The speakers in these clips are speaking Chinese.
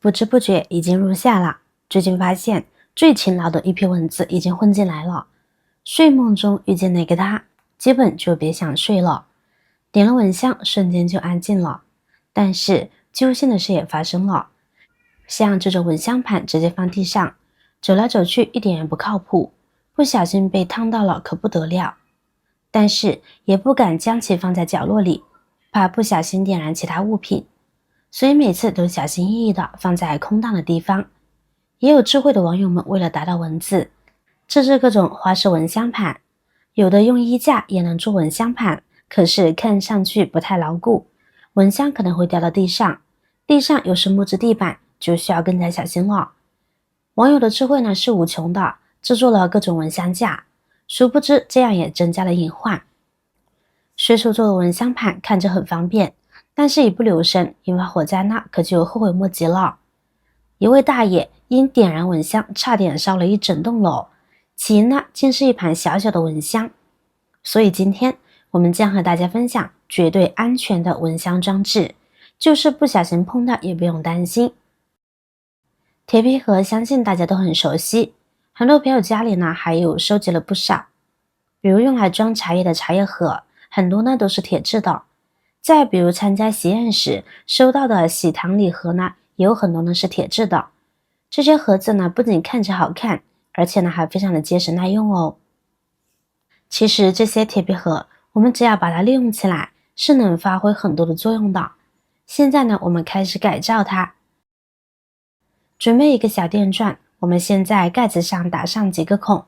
不知不觉已经入夏了。最近发现最勤劳的一批蚊子已经混进来了。睡梦中遇见那个他，基本就别想睡了。点了蚊香，瞬间就安静了。但是揪心的事也发生了，像这种蚊香盘直接放地上，走来走去一点也不靠谱，不小心被烫到了可不得了。但是也不敢将其放在角落里，怕不小心点燃其他物品，所以每次都小心翼翼地放在空荡的地方。也有智慧的网友们为了打倒蚊子，制作各种花式蚊香盘，有的用衣架也能做蚊香盘，可是看上去不太牢固，蚊香可能会掉到地上，地上又是木质地板，就需要更加小心了。网友的智慧呢是无穷的，制作了各种蚊香架，殊不知这样也增加了隐患。随手做的蚊香盘看着很方便，但是一不留神引发火灾那可就后悔莫及了。一位大爷因点燃蚊香差点烧了一整栋楼，起因呢竟是一盘小小的蚊香。所以今天我们将和大家分享绝对安全的蚊香装置，就是不小心碰到也不用担心。铁皮盒相信大家都很熟悉，很多朋友家里呢还有收集了不少，比如用来装茶叶的茶叶盒，很多呢都是铁制的。再比如参加喜宴时收到的喜糖礼盒呢，也有很多呢是铁制的。这些盒子呢不仅看着好看，而且呢还非常的结实耐用哦。其实这些铁皮盒我们只要把它利用起来，是能发挥很多的作用的。现在呢我们开始改造它。准备一个小电钻，我们先在盖子上打上几个孔，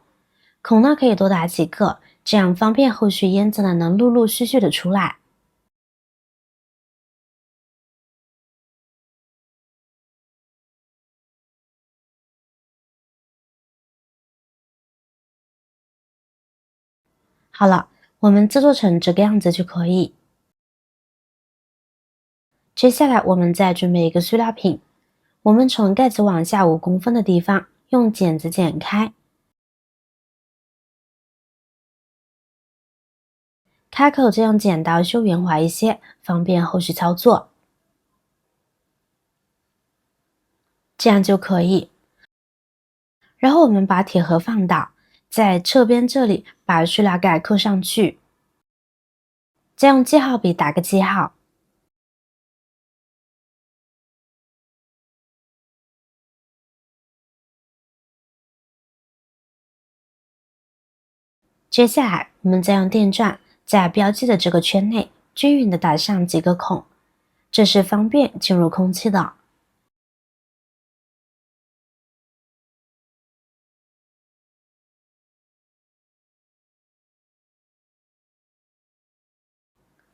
孔呢可以多打几个，这样方便后续烟子呢能陆陆续续的出来。好了，我们制作成这个样子就可以。接下来我们再准备一个塑料瓶，我们从盖子往下5公分的地方用剪子剪开，开口再用剪刀修圆滑一些，方便后续操作。这样就可以。然后我们把铁盒放倒，在侧边这里把塑料盖扣上去，再用记号笔打个记号。接下来我们再用电钻在标记的这个圈内均匀的打上几个孔，这是方便进入空气的。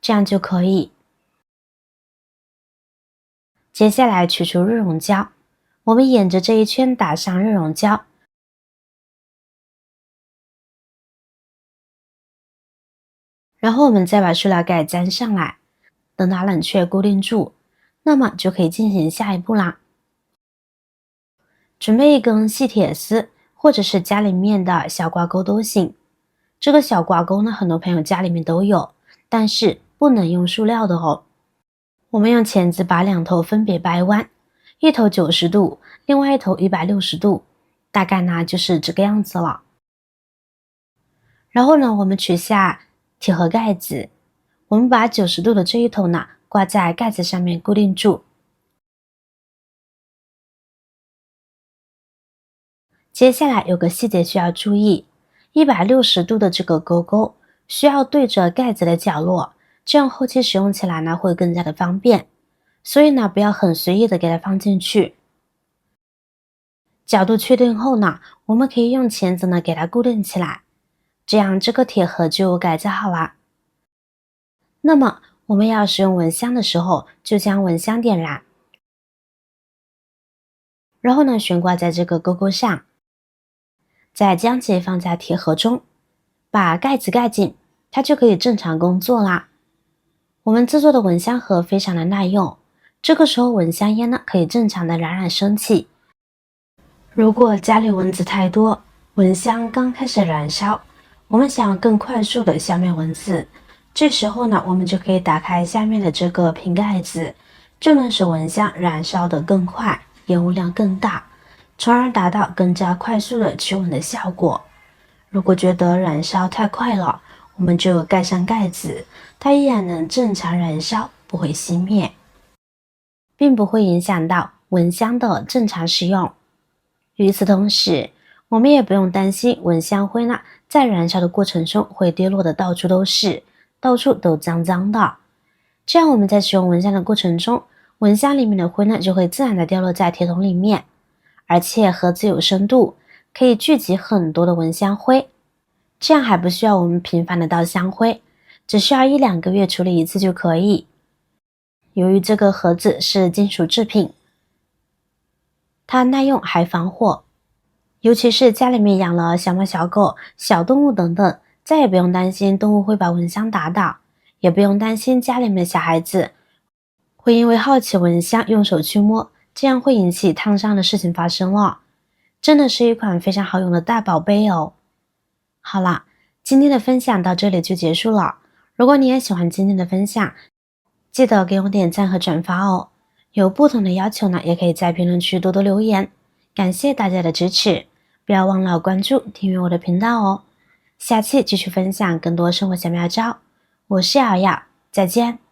这样就可以。接下来取出热熔胶，我们沿着这一圈打上热熔胶，然后我们再把塑料盖粘上来，等它冷却固定住，那么就可以进行下一步啦。准备一根细铁丝，或者是家里面的小挂钩都行。这个小挂钩呢，很多朋友家里面都有，但是不能用塑料的哦。我们用钳子把两头分别掰弯，一头90度，另外一头160度，大概呢就是这个样子了。然后呢，我们取下铁盒盖子，我们把90度的这一头呢挂在盖子上面固定住。接下来有个细节需要注意，160度的这个钩钩需要对着盖子的角落，这样后期使用起来呢会更加的方便。所以呢不要很随意的给它放进去。角度确定后呢，我们可以用钳子呢给它固定起来，这样这个铁盒就改造好了。那么我们要使用蚊香的时候，就将蚊香点燃，然后呢悬挂在这个钩钩上，再将其放在铁盒中，把盖子盖紧，它就可以正常工作啦。我们制作的蚊香盒非常的耐用，这个时候蚊香烟呢可以正常的冉冉升起。如果家里蚊子太多，蚊香刚开始燃烧，我们想更快速的消灭蚊子，这时候呢我们就可以打开下面的这个瓶盖子，就能使蚊香燃烧的更快，烟雾量更大，从而达到更加快速的驱蚊的效果。如果觉得燃烧太快了，我们就盖上盖子，它依然能正常燃烧，不会熄灭，并不会影响到蚊香的正常使用。与此同时，我们也不用担心蚊香灰呢在燃烧的过程中会跌落的到处都是，到处都脏脏的。这样我们在使用蚊香的过程中，蚊香里面的灰呢就会自然的掉落在铁桶里面，而且盒子有深度，可以聚集很多的蚊香灰，这样还不需要我们频繁的倒香灰，只需要1-2个月处理一次就可以。由于这个盒子是金属制品，它耐用还防火，尤其是家里面养了小猫小狗、小动物等等，再也不用担心动物会把蚊香打倒，也不用担心家里面的小孩子会因为好奇蚊香用手去摸，这样会引起烫伤的事情发生了。真的是一款非常好用的大宝贝哦。好啦，今天的分享到这里就结束了。如果你也喜欢今天的分享，记得给我点赞和转发哦。有不同的要求呢，也可以在评论区多多留言。感谢大家的支持，不要忘了关注、订阅我的频道哦。下期继续分享更多生活小妙招，我是瑶瑶，再见。